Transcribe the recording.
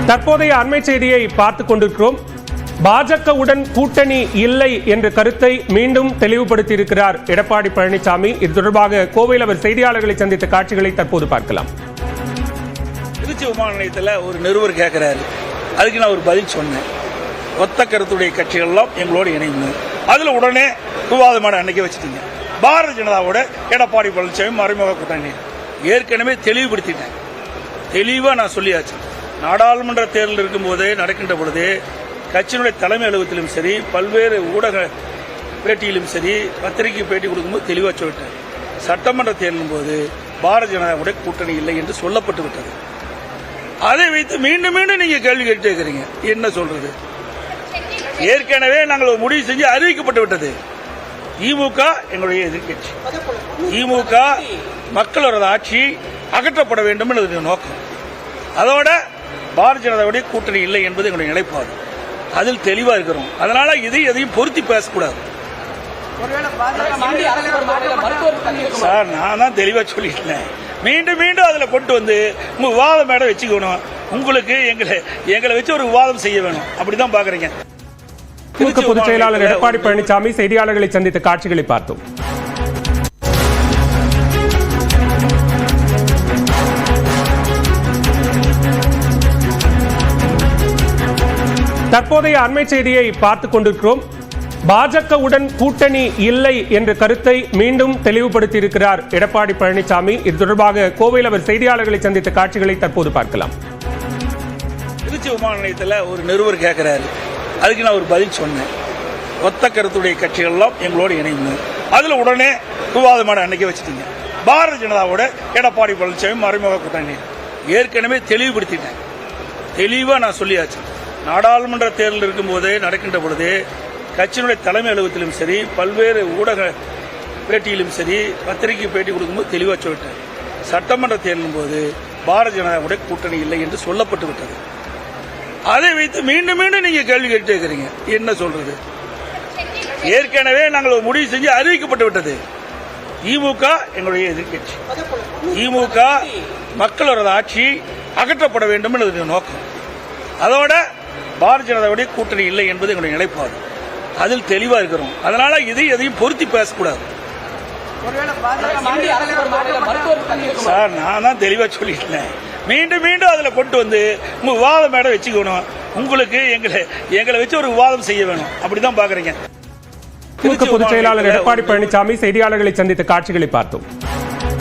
தற்போதைய அண்மை செய்தியை பார்த்துக் கொண்டிருக்கிறோம். பாஜகவுடன் கூட்டணி இல்லை என்ற கருத்தை மீண்டும் தெளிவுபடுத்தியிருக்கிறார் எடப்பாடி பழனிசாமி. இது தொடர்பாக கோவையில் அவர் செய்தியாளர்களை சந்தித்த காட்சிகளை தற்போது பார்க்கலாம். திருச்சி விமான நிலையத்தில் ஒரு நிருபர் கேட்கிறாரு, அதுக்கு நான் ஒரு பதில் சொன்னேன். ஒத்த கருத்துடைய கட்சிகள்லாம் எங்களோடு இணைந்து அதில் உடனே விவாதமான அன்னைக்கு வச்சுட்டீங்க. பாரதிய ஜனதாவோட எடப்பாடி பழனிசாமி மறைமுக கூட்டணி ஏற்கனவே தெளிவுபடுத்திட்டேன். தெளிவாக நான் சொல்லியாச்சு. நாடாளுமன்ற தேர்தல் இருக்கும்போதே நடக்கின்ற பொழுதே கட்சியினுடைய தலைமை அலுவலகத்திலும் சரி, பல்வேறு ஊடக பேட்டியிலும் சரி, பத்திரிகை பேட்டி கொடுக்கும்போது தெளிவாக சொல்லிட்டேன். சட்டமன்ற தேர்தலின் போது பாரதிய ஜனதாவுடைய கூட்டணி இல்லை என்று சொல்லப்பட்டு விட்டது. அதை வைத்து மீண்டும் மீண்டும் நீங்க கேள்வி கேட்டு இருக்கிறீங்க. என்ன சொல்றது? ஏற்கனவே நாங்கள் முடிவு செஞ்சு அறிவிக்கப்பட்டு விட்டது. திமுக எங்களுடைய எதிர்கட்சி. திமுக மக்களோட ஆட்சி அகற்றப்பட வேண்டும் என்பது நோக்கம். அதோட பாரதிய ஜனதாவுடைய கூட்டணி இல்லை என்பது எங்களுடைய நிலைப்பாடு. அதில் தெளிவா இருக்கிறோம். அதனால எதையும் பொருத்தி பேசக்கூடாது சார். நான் தான் தெளிவா சொல்லிட்டேன். மீண்டும் மீண்டும் அதுல கொண்டு வந்து உங்க விவாதம் மேடம் வச்சுக்கணும். உங்களுக்கு எங்களை வச்சு ஒரு விவாதம் செய்ய வேணும். அப்படிதான் பாக்குறீங்க. திமுக பொதுச் செயலாளர் எடப்பாடி பழனிசாமி செய்தியாளர்களை சந்தித்த காட்சிகளை பார்த்தோம். தற்போதைய அண்மை செய்தியை பார்த்துக் கொண்டிருக்கிறோம். பாஜகவுடன் கூட்டணி இல்லை என்ற கருத்தை மீண்டும் தெளிவுபடுத்தியிருக்கிறார் எடப்பாடி பழனிசாமி. இது தொடர்பாக கோவையில் அவர் செய்தியாளர்களை சந்தித்த காட்சிகளை தற்போது பார்க்கலாம். திருச்சி விமான நிலையத்தில் ஒரு நிருபர் கேட்கிறாரு, அதுக்கு நான் ஒரு பதில் சொன்னேன். ஒத்த கருத்துடைய கட்சிகள்லாம் எங்களோடு இணைந்து அதில் உடனே விவாதமான அன்னைக்கு வச்சுட்டீங்க. பாரதிய ஜனதாவோட எடப்பாடி பழனிசாமி மறைமுக கூட்டணி ஏற்கனவே தெளிவுபடுத்திட்டேன். தெளிவாக நான் சொல்லியாச்சு. நாடாளுமன்ற தேர்தல் இருக்கும்போதே நடக்கின்ற பொழுதே கட்சியினுடைய தலைமை அலுவலகத்திலும் சரி, பல்வேறு ஊடக பேட்டியிலும் சரி, பத்திரிகை பேட்டி கொடுக்கும்போது தெளிவாக சொல்லிட்டேன். சட்டமன்ற தேர்தலின் போது பாரதிய ஜனதாவுடைய கூட்டணி இல்லை என்று சொல்லப்பட்டு விட்டது. அதை வைத்து மீண்டும் மீண்டும் நீங்க கேள்வி கேட்டு இருக்கிறீங்க. என்ன சொல்றது? ஏற்கனவே நாங்கள் முடிவு செஞ்சு அறிவிக்கப்பட்டு விட்டது. திமுக எங்களுடைய எதிர்கட்சி. திமுக மக்களோட ஆட்சி அகற்றப்பட வேண்டும் என்பது நோக்கம். அதோட பாரதிய ஜனதாவுடைய கூட்டணி இல்லை என்பது எங்களுடைய நிலைப்பாடு. அதில் தெளிவா இருக்கிறோம். அதனால எதையும் பொருத்தி பேசக்கூடாது சார். நான் தான் தெளிவா சொல்லிட்டேன். மீண்டும் மீண்டும் அதுல கொண்டு வந்து உங்க விவாதம் மேடம் வச்சுக்கணும். உங்களுக்கு எங்களை வச்சு ஒரு விவாதம் செய்ய வேணும். அப்படிதான் பாக்குறீங்க. திமுக பொதுச் செயலாளர் எடப்பாடி பழனிசாமி செய்தியாளர்களை சந்தித்த காட்சிகளை பார்த்தோம்.